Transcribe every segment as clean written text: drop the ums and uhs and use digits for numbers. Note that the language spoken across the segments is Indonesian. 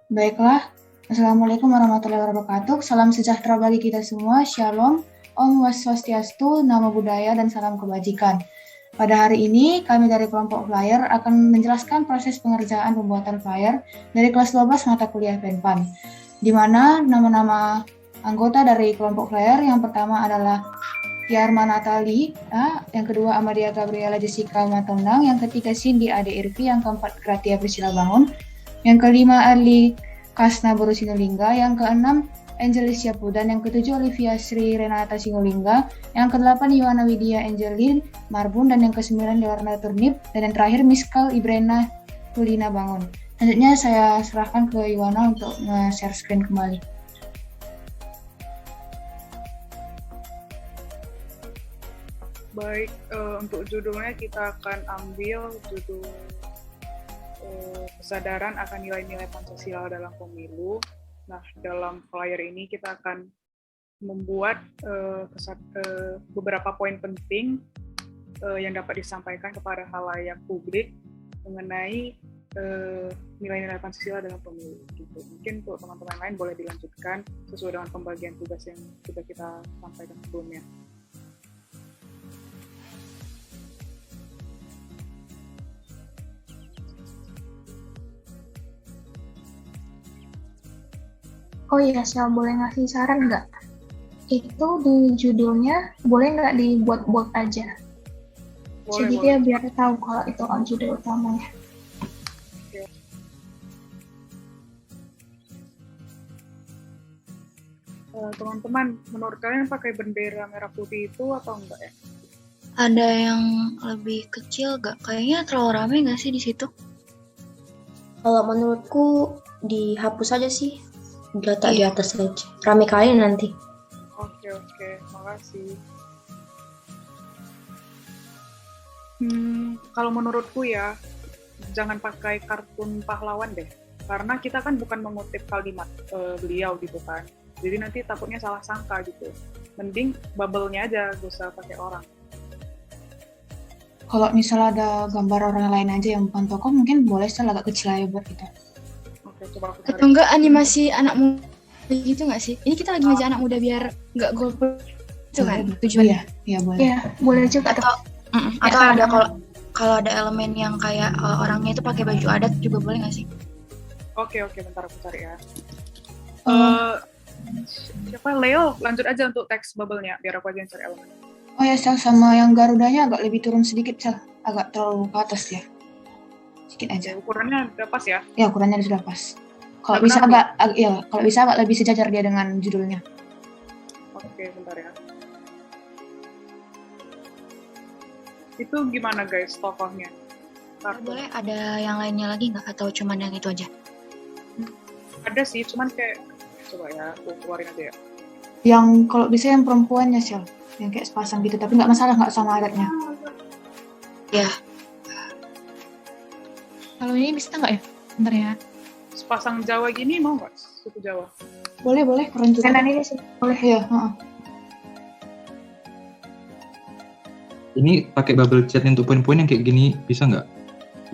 Baiklah, Assalamualaikum warahmatullahi wabarakatuh. Salam sejahtera bagi kita semua. Shalom, Om Swastiastu, Namo Buddhaya, dan salam kebajikan. Pada hari ini, kami dari kelompok flyer akan menjelaskan proses pengerjaan pembuatan flyer dari kelas 12 mata kuliah Penpan, di mana nama-nama anggota dari kelompok flyer yang pertama adalah Yarma Natali, yang kedua Amadia Gabriela Jessica Matondang, yang ketiga Cindy Ade Irvi, yang keempat Kratia Priscilla Bangun, yang kelima Arli Kasna Boru Sinulingga, yang keenam Angelis Syapudan, yang ketujuh Olivia Sri Renata Sinulingga, yang kedelapan Yohana Widya Angelin Marbun, dan yang kesembilan Dewarna Turnip, dan yang terakhir Miskal Ibrena Tulina Bangun. Selanjutnya saya serahkan ke Yohana untuk share screen kembali. Baik, untuk judulnya kita akan ambil judul kesadaran akan nilai-nilai Pancasila dalam pemilu. Nah, dalam flyer ini kita akan membuat beberapa poin penting yang dapat disampaikan kepada khalayak publik mengenai nilai-nilai Pancasila dalam pemilu. Gitu. Mungkin untuk teman-teman lain boleh dilanjutkan sesuai dengan pembagian tugas yang sudah kita sampaikan sebelumnya. Oh iya, Sel, boleh ngasih saran nggak? Itu di judulnya boleh nggak dibuat-buat aja? Jadi dia biar tahu kalau itu judul utamanya. Teman-teman, menurut kalian pakai bendera merah putih itu atau enggak ya? Ada yang lebih kecil nggak? Kayaknya terlalu ramai nggak sih di situ? Kalau menurutku dihapus aja sih. Diletak di atas saja. Rame kali nanti. Oke, makasih. Kalau menurutku ya, jangan pakai kartun pahlawan deh. Karena kita kan bukan mengutip kalimat beliau gitu kan. Jadi nanti takutnya salah sangka gitu. Mending bubble-nya aja, gak usah pakai orang. Kalau misalnya ada gambar orang lain aja yang bukan tokoh, mungkin boleh agak kecil aja buat kita. Coba aku cari. Atau enggak animasi anak muda gitu nggak sih? Ini kita lagi ngajak anak muda biar nggak golput itu kan tujuannya? Iya boleh. Iya, boleh juga. Atau ada kalau ada elemen yang kayak orangnya itu pakai baju adat juga boleh nggak sih? Oke, bentar aku cari ya. Siapa? Leo, lanjut aja untuk teks bubble-nya biar aku aja yang cari elemen. Oh ya, Sel, sama yang Garudanya agak lebih turun sedikit, Sel. Agak terlalu ke atas ya. Sedikit aja. Ukurannya udah pas ya? Ya, ukurannya sudah pas. Kalau bisa agak lebih sejajar dia dengan judulnya. Oke, bentar ya. Itu gimana guys tokohnya? Boleh ada yang lainnya lagi nggak? Atau cuma yang itu aja? Ada sih, cuman kayak coba ya, aku keluarin aja ya. Yang kalau bisa yang perempuannya, Sel. Yang kayak sepasang gitu, tapi nggak masalah, nggak sama adatnya. Ya. Kalau ini bisa nggak ya? Bentar ya. Sepasang Jawa gini mau nggak? Suku Jawa? Boleh, keren juga. Kanan ini sih. Boleh ya. Ini pakai bubble chat untuk poin-poin yang kayak gini bisa nggak?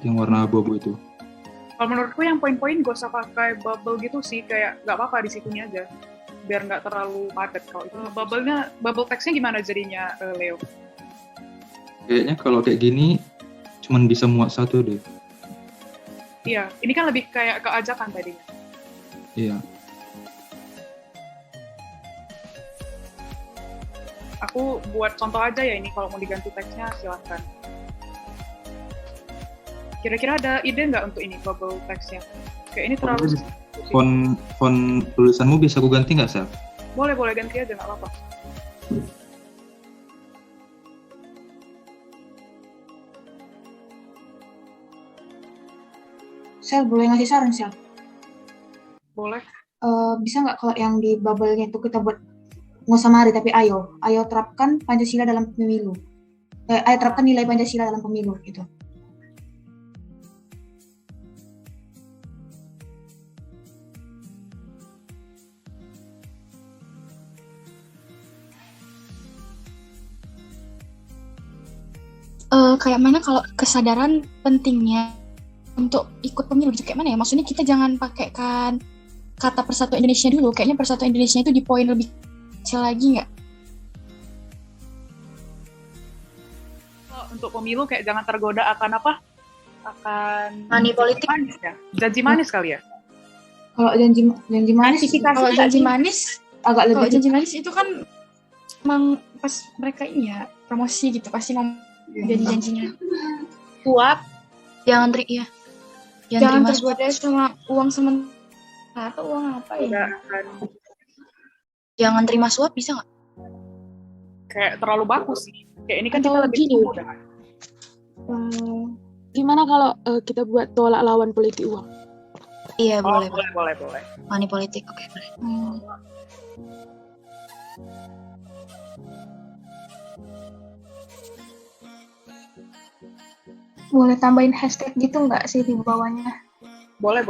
Yang warna abu-abu itu? Kalau menurutku yang poin-poin gak usah pakai bubble gitu sih, kayak nggak apa-apa di situnya aja, biar nggak terlalu padat. Kalau itu bubble teksnya gimana jadinya, Leo? Kayaknya kalau kayak gini cuman bisa muat satu deh. Iya, ini kan lebih kayak keajakan tadinya. Iya. Aku buat contoh aja ya ini, kalau mau diganti teksnya silahkan. Kira-kira ada ide nggak untuk ini bubble teksnya? Kayak ini terlalu... Font tulisanmu bisa aku ganti nggak, Sel? Boleh ganti aja, nggak apa-apa. Sel, boleh ngasih saran, Sel? Boleh. Bisa nggak kalau yang di bubble-nya itu kita buat nggak usah mari tapi ayo terapkan Pancasila dalam pemilu. Ayo terapkan nilai Pancasila dalam pemilu gitu. Kayak mana kalau kesadaran pentingnya untuk ikut pemilu gitu, kayak mana ya? Maksudnya kita jangan pakaikan kata Persatuan Indonesia dulu. Kayaknya Persatuan Indonesia itu di poin lebih kecil lagi nggak? Untuk pemilu kayak jangan tergoda akan apa? Akan Money politik. manis ya. Janji manis kali ya. Kalau janji manis, Kalau janji manis, agak kalau lebih janji manis itu kan emang pas mereka ini ya promosi gitu pasti mau jadi janjinya. Suap. Jangan ya. Jangan terima tergoda sama uang sementara atau uang apa ya? Udah akan Jangan terima suap bisa nggak? kayak terlalu baku sih. Kayak ini kan Atau kita lebih gini. mudah. Gimana kalau kita buat tolak lawan politik uang? Iya Oh, boleh. boleh. Money politik, oke boleh. Boleh tambahin hashtag gitu nggak sih di bawahnya? Boleh.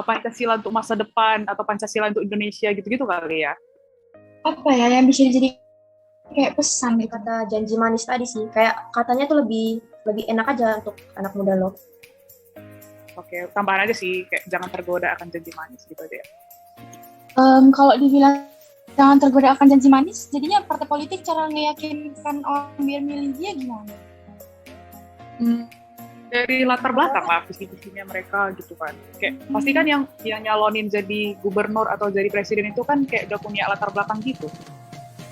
Pancasila untuk masa depan atau Pancasila untuk Indonesia gitu-gitu kali ya. Apa ya yang bisa jadi kayak pesan gitu? Kata janji manis tadi sih, kayak katanya tuh lebih enak aja untuk anak muda lo. Oke, tambahan aja sih kayak jangan tergoda akan janji manis gitu aja ya. Kalau dibilang jangan tergoda akan janji manis, jadinya partai politik cara meyakinkan orang biar milih dia gimana? Dari latar belakang lah visi-visinya mereka gitu kan. Kayak pasti kan yang nyalonin jadi gubernur atau jadi presiden itu kan kayak udah punya latar belakang gitu.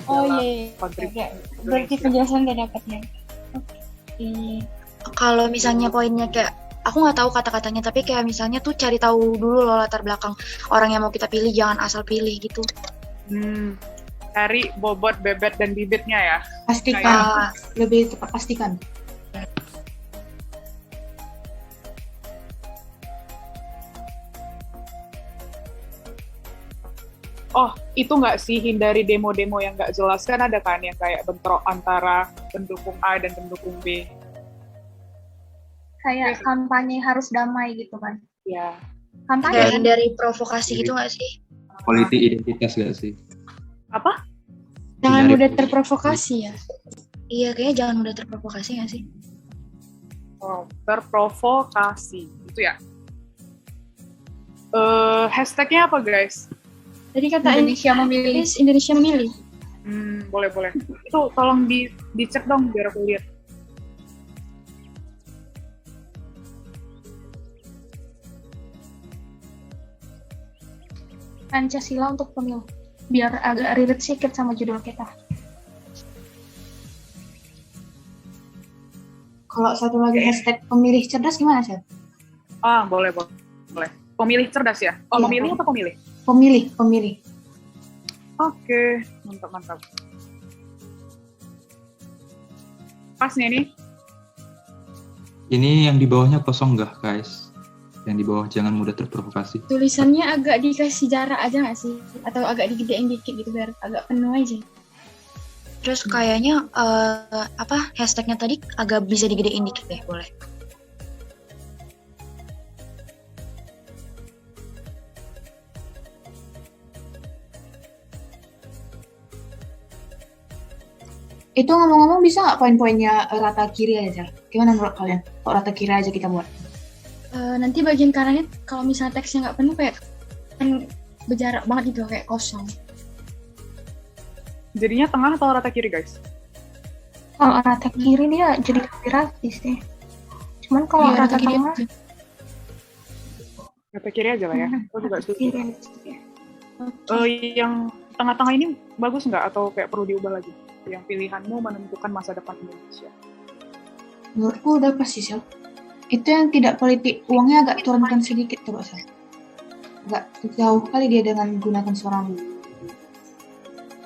Oh Dalam iya, kontribusi berarti Indonesia. penjelasan udah dapatnya. Oke. Kalau misalnya poinnya kayak aku nggak tahu kata-katanya, tapi kayak misalnya tuh cari tahu dulu loh latar belakang orang yang mau kita pilih, jangan asal pilih gitu. Cari bobot, bebet, dan bibitnya ya. pastikan, lebih tepat pastikan. Oh, itu nggak sih hindari demo-demo yang nggak jelas, kan ada kan yang kayak bentrok antara pendukung A dan pendukung B. Kayak kampanye harus damai gitu kan? Ya, Kampanye Kayak kan? hindari provokasi gitu nggak sih? Politik identitas gak sih? apa? Jangan Hindari mudah politik. terprovokasi ya. Iya, kayaknya jangan mudah terprovokasi nggak sih? Oh, terprovokasi, itu ya. Hashtagnya apa guys? Jadi kata Indonesia memilih. Indonesia memilih. Boleh. Itu tolong dicek dong biar aku lihat. Pancasila untuk pemilu. Biar agak relate sedikit sama judul kita. Kalau satu lagi hashtag pemilih cerdas gimana, Chef? Boleh. Pemilih cerdas ya? Oh, Iya, memilih atau pemilih? Pemilih. Oke, mantap. Pas nih. Ini yang di bawahnya kosong nggak, guys? Yang di bawah jangan mudah terprovokasi. Tulisannya agak dikasih jarak aja nggak sih? Atau agak digedein dikit gitu biar agak penuh aja. Terus kayaknya hashtagnya tadi agak bisa digedein dikit deh, boleh. Itu ngomong-ngomong bisa nggak poin-poinnya rata kiri aja? Gimana menurut kalian? Kok rata kiri aja kita buat? Nanti bagian kanannya kalau misalnya teksnya nggak penuh kayak kan berjarak banget gitu kayak kosong. Jadinya tengah atau rata kiri guys? Kalau rata kiri dia jadi lebih rapi sih. Cuman kalau Iya, rata kiri tengah, aja. Rata kiri aja lah ya. Aku juga setuju. kiri aja. Yang tengah-tengah ini bagus nggak atau kayak perlu diubah lagi? Yang pilihanmu menentukan masa depan Indonesia. Menurutku udah pas sih, Sel. Itu yang tidak politik uangnya agak turunkan sedikit coba, Sel. Agak jauh kali dia dengan gunakan suara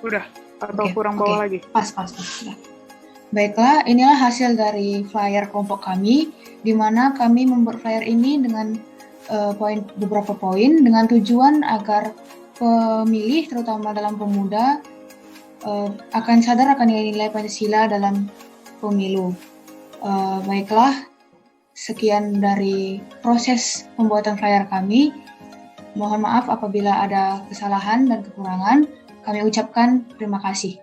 Udah? Atau Oke, kurang oke. bawah lagi? Pas. Udah. Baiklah, inilah hasil dari flyer kelompok kami, di mana kami membuat flyer ini dengan beberapa poin dengan tujuan agar pemilih, terutama dalam pemuda, akan sadar akan nilai-nilai Pancasila dalam pemilu. Baiklah, sekian dari proses pembuatan flyer kami. Mohon maaf apabila ada kesalahan dan kekurangan. Kami ucapkan terima kasih.